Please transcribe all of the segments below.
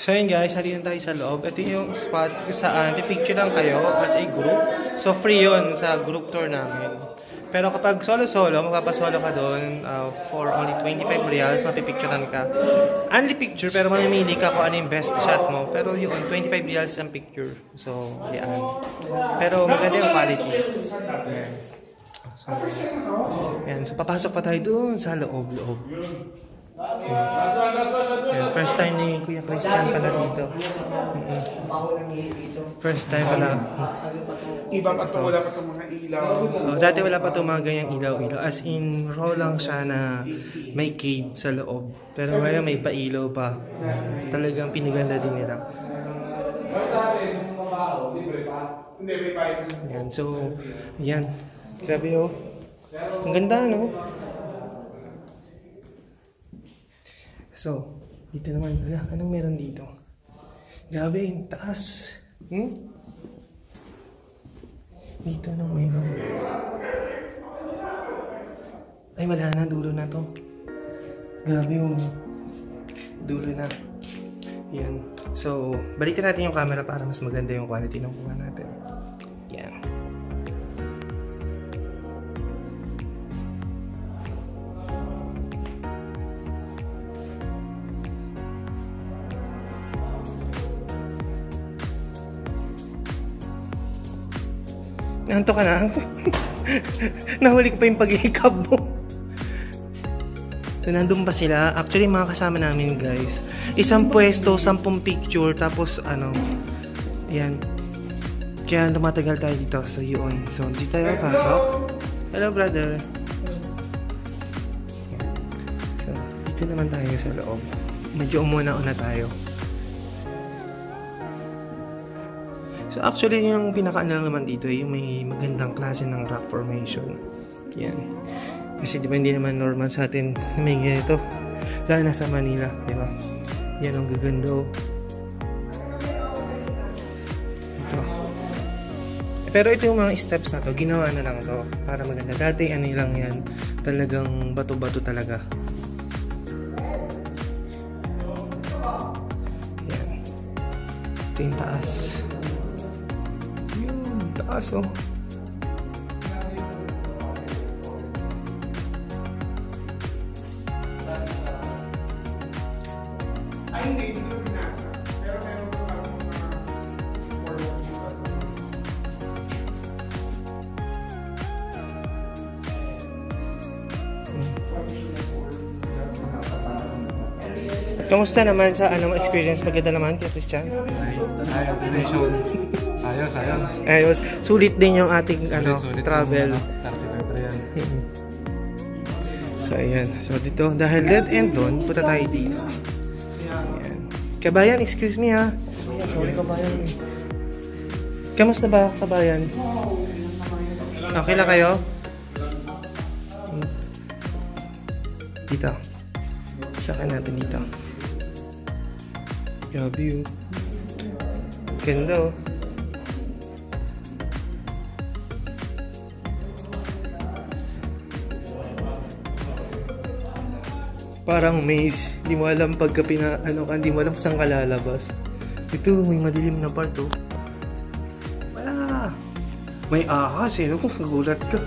So yun guys, halina tayo sa loob. Ito yung spot kung saan pipicture lang kayo as a group. So free yun sa group tour namin. Pero kapag solo-solo, magpapasolo ka doon for only 25 reals, mapipicturean ka. Only picture, pero mamimili ka kung ano yung best shot mo. Pero yun, 25 reals ang picture. So, yan. Pero maganda yung quality. Yan. So, yan. So, papasok pa tayo doon sa loob-loob. Yan. First time ni Kuya Christian pala dito. First time pala. Iba pa ito, wala pa itong mga ilaw. Dati wala pa itong mga ganyang ilaw-ilaw. As in, raw lang siya na may cave sa loob. Pero ngayon may pailaw pa. Talagang pinaganda din nila. Yan, so, yan. Grabe oh. Ang ganda, no? So, dito naman. Anong meron dito? Grabe, yung taas. Dito anong meron? Ay, wala na. Dulo na to. Grabe yung dulo na. Yan. So, balikan natin yung camera para mas maganda yung quality ng kuha natin. Yan. Nanto ka na? Nahuli ko pa yung pag-hikab mo. So, nandun pa sila. Actually, mga kasama namin, guys. Isang pwesto, 10 picture, tapos, yan. Kaya tumatagal tayo dito. So, yun. So, dito tayo pasok. Hello, brother. So, dito naman tayo sa loob. Medyo umuna-una tayo. So actually yung pinaka-ano naman dito yung may magandang klase ng rock formation. Yan. Kasi di ba hindi naman normal sa atin na may ganito. Lalo na sa Manila, di ba? Yan ang gaganda. Ito. Pero ito yung mga steps na to, ginawa na lang to para maganda. Dati ano lang yan, talagang bato-bato talaga. Yan. Ito yung taas. Taas oh. Ay, hindi ko binasa. Pero meron ko lang mga Kamusta naman sa experience? Maganda naman kay Christian? Ayos. Sulit din yung ating travel. So ayan. So dito dahil dead end doon, punta tayo dito. Ayan. Kabayan, excuse me ha. Sorry kabayan. Kamusta ba kabayan? Okay lang kayo? Dito. Saka natin dito. Grabe yun. Ganda oh. Parang maze. Hindi mo alam pagka hindi mo alam saan ka lalabas. Ito, may madilim na part oh. Wala. May ahas eh. No? Nagulat ka.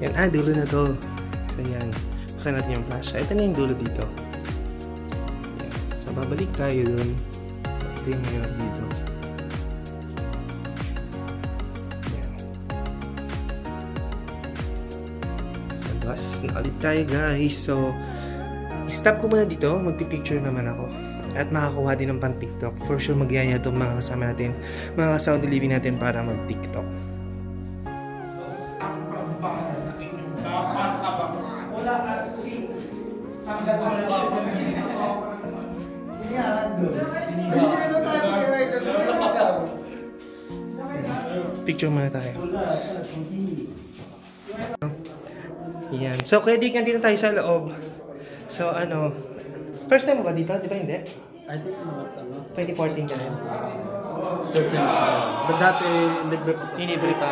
Yan. Dulo na to. So yan. Buksan natin yung flash. Ito na yung dulo dito. Yan. So babalik tayo dun. Ito yung mahirap dito. Nakalit tayo guys. So stop ko muna dito. Magpipicture naman ako. At makakuha din ng pan-tiktok. For sure magyaya itong mga kasama natin. Mga sound living natin para mag-tiktok. Picture muna tayo. Yan. So, ready ka dito tayo sa loob. So, first time mo ba dito? Di ba hindi? I think 2014 ka rin. 13 years ago. But dati, libre pa. Libre pa.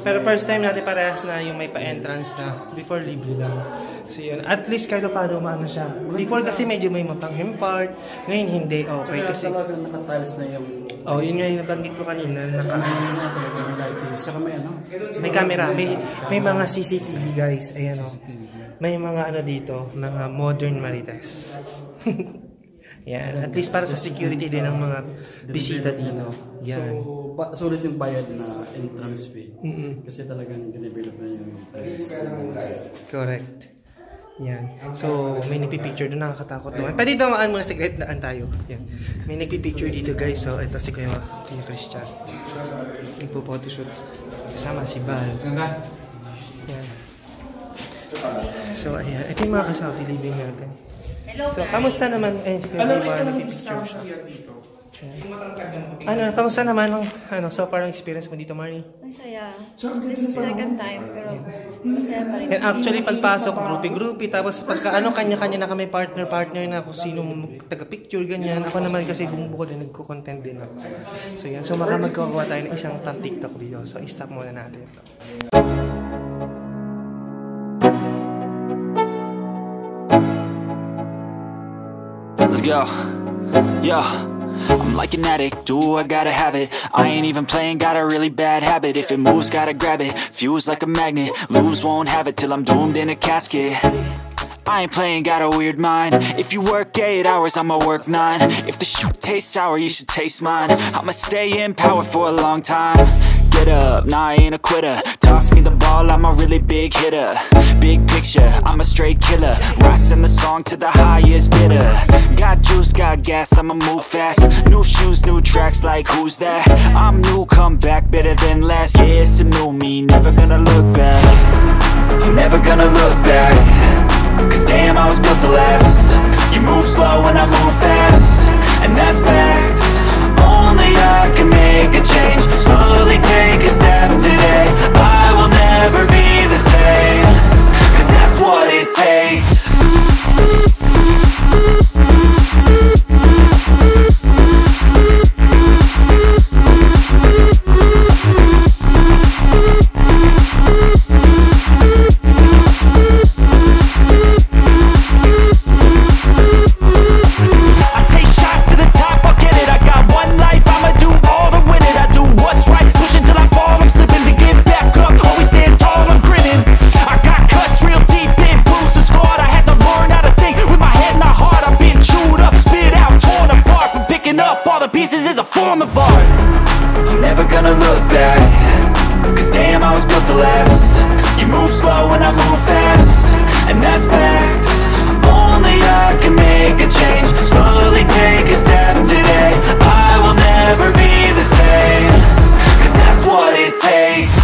Pero first time natin parehas na yung may pa-entrance na. Before libre lang. So yun. At least kahit paano maano siya. Before kasi medyo may mapanghim part. Ngayon hindi. Okay kasi. Talagang nakatiles na yung... Oh, yun nga yung nabanggit ko kanina. Saka may ano? May camera. May mga CCTV guys. Ayan o. May mga ano dito. Mga modern marites. Yan. At least para sa security din ng mga bisita dito. Yan. So, sulit yung bayad na entrance fee. Kasi talagang dinevelop na yung place. Correct. Yan. So, may nagpipicture doon, nakakatakot naman. Pwede damaan muna sa daan tayo. Yan. May nagpipicture dito guys. So, ito si Kuya Christian. Nagpo-photoshoot. Kasama si Bal. Yan. So, ayan. Ito yung mga ka-Saudi living natin. So, kamusta naman? Ayun si Kuya Jimar, nagpipicture siya. Ano, kamusta naman ang so far ang experience mo dito, Marnie? Masaya. This is second time, pero masaya pa rin. And actually, pagpasok, groupie-groupie, tapos pagka kanya-kanya na kami partner na kung sino taga-picture, ganyan. Ako naman kasi bumubuko din, nagko-content din ako. So yan, so baka magkakawa tayo ng isang top TikTok video. So, i-stop muna natin ito. Let's go. Yo. I'm like an addict, do I gotta have it. I ain't even playing, got a really bad habit. If it moves, gotta grab it, fuse like a magnet. Lose, won't have it till I'm doomed in a casket. I ain't playing, got a weird mind. If you work 8 hours, I'ma work 9. If the shit tastes sour, you should taste mine. I'ma stay in power for a long time. Get up, nah, I ain't a quitter. Toss me the ball, I'm a really big hitter. Big picture, I'm a straight killer. Rising the song to the highest bidder. Got juice, got gas, I'ma move fast. New shoes, new tracks, like who's that? I'm new, come back, better than last. Yeah, it's a new me, never gonna look back. I'm never gonna look back. Cause damn, I was built to last. You move slow and I move fast, and that's facts. Only I can make a change. Slowly take a step today. I will never be the same. Cause that's what it takes. I'm never gonna look back. Cause damn, I was built to last. You move slow and I move fast, and that's facts. Only I can make a change. Slowly take a step today. I will never be the same. Cause that's what it takes.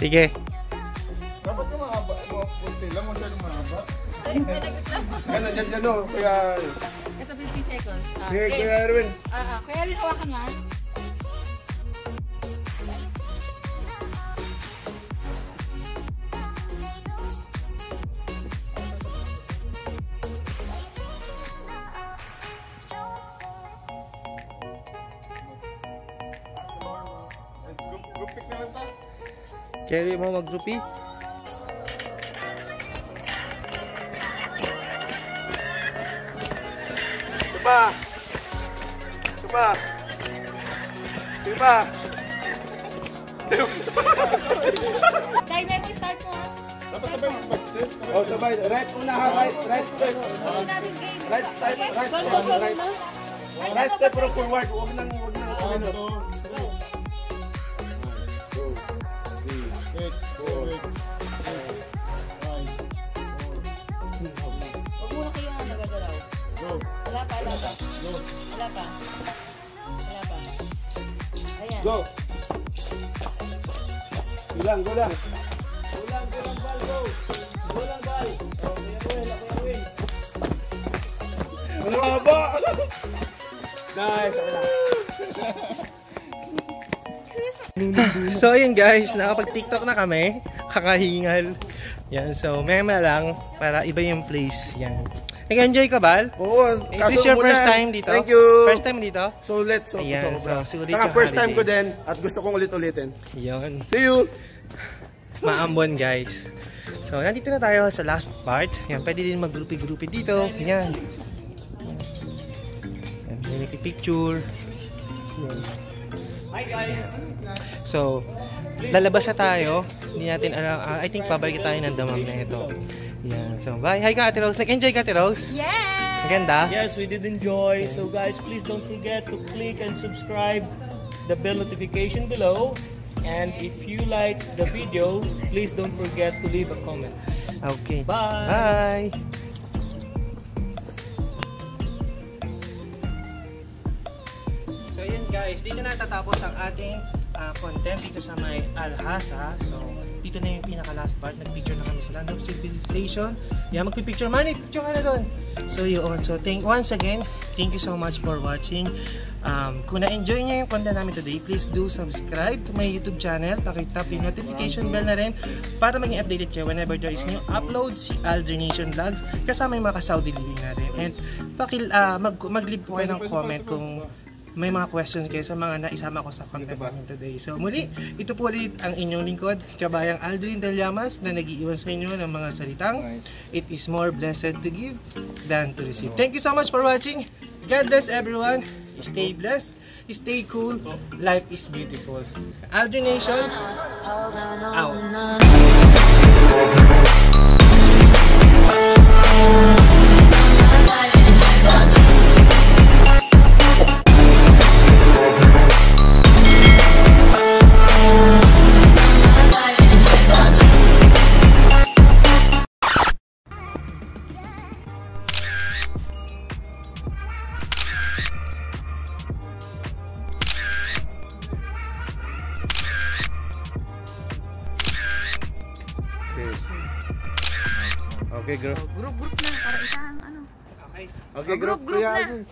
Sige. Dapat yung mahaba, lang mo siya yung mahaba. Gano'n, dyan, kaya... Ito 50 seconds. Sige, Kuya Erwin. Kuya Erwin, hawakan mo. Gupik na lang ta. Carry mo mag-groupie? pa. Isa pa. Sige pa. Dahil na yung start mo ha. Dapat sabay mag-step. Oh, sabay. Right una ha. Right step. Sinabing game. Right step. Right step pero forward. Huwag nang kuminot. Go. Huwag muna kayo nga nagagalaw. Wala pa. Wala pa. Ayan. Go. Go lang. Ano ba? Nice. So ayun guys, nakapag-TikTok na kami. Kakahingal. Yan, so maya lang para iba yung place. Yan. Nag-enjoy ka, Bal? Oo. Is this your first time dito? Thank you. First time dito? Sulit. Ayan, so sulit Saka yung first time ko holiday. din at gusto kong ulit-ulitin. Yun. See you! Maambon guys. So nandito na tayo sa last part. Yan, pwede din mag-grupi-grupi dito. Yan. Yan, may picture. Hi guys! So, lalabas na tayo. Hindi natin alam. I think pabalik tayo ng damam na ito. Yan. So, bye. Hi ka, Ate Rose. Nag-enjoy ka, Ate Rose? Yeah! Maganda? Yes, we did enjoy. So guys, please don't forget to click and subscribe, the bell notification below. And if you like the video, please don't forget to leave a comment. Okay. Bye! Bye! So yun guys, dito na tatapos ang ating content dito sa may Alhasa. So dito na yung pinaka last part. Nag-picture na kami sa Land of Civilization. Yeah, magpipicture man. Picture ka na doon. So yun. So once again, thank you so much for watching. Kung na-enjoy niyo yung content namin today, please do subscribe to my YouTube channel. Pakitap yung notification bell na rin para maging updated kayo whenever there is new uploads, si Aldrin Nation Vlogs, kasama yung mga ka-Saudi living natin. And mag-leave po kayo ng comment kung may mga questions kayo sa mga naisama ko sa content namin today. So muli, ito po ulit ang inyong lingkod, kabayang Aldrin Del Llamas, na nag-iwan sa inyo ng mga salitang, it is more blessed to give than to receive. Thank you so much for watching. God bless everyone. Stay blessed. Stay cool. Life is beautiful. Aldrin Nation, out. Okay, group. Group na para isang ano. Okay. Okay, Group na. Kuya Alvin.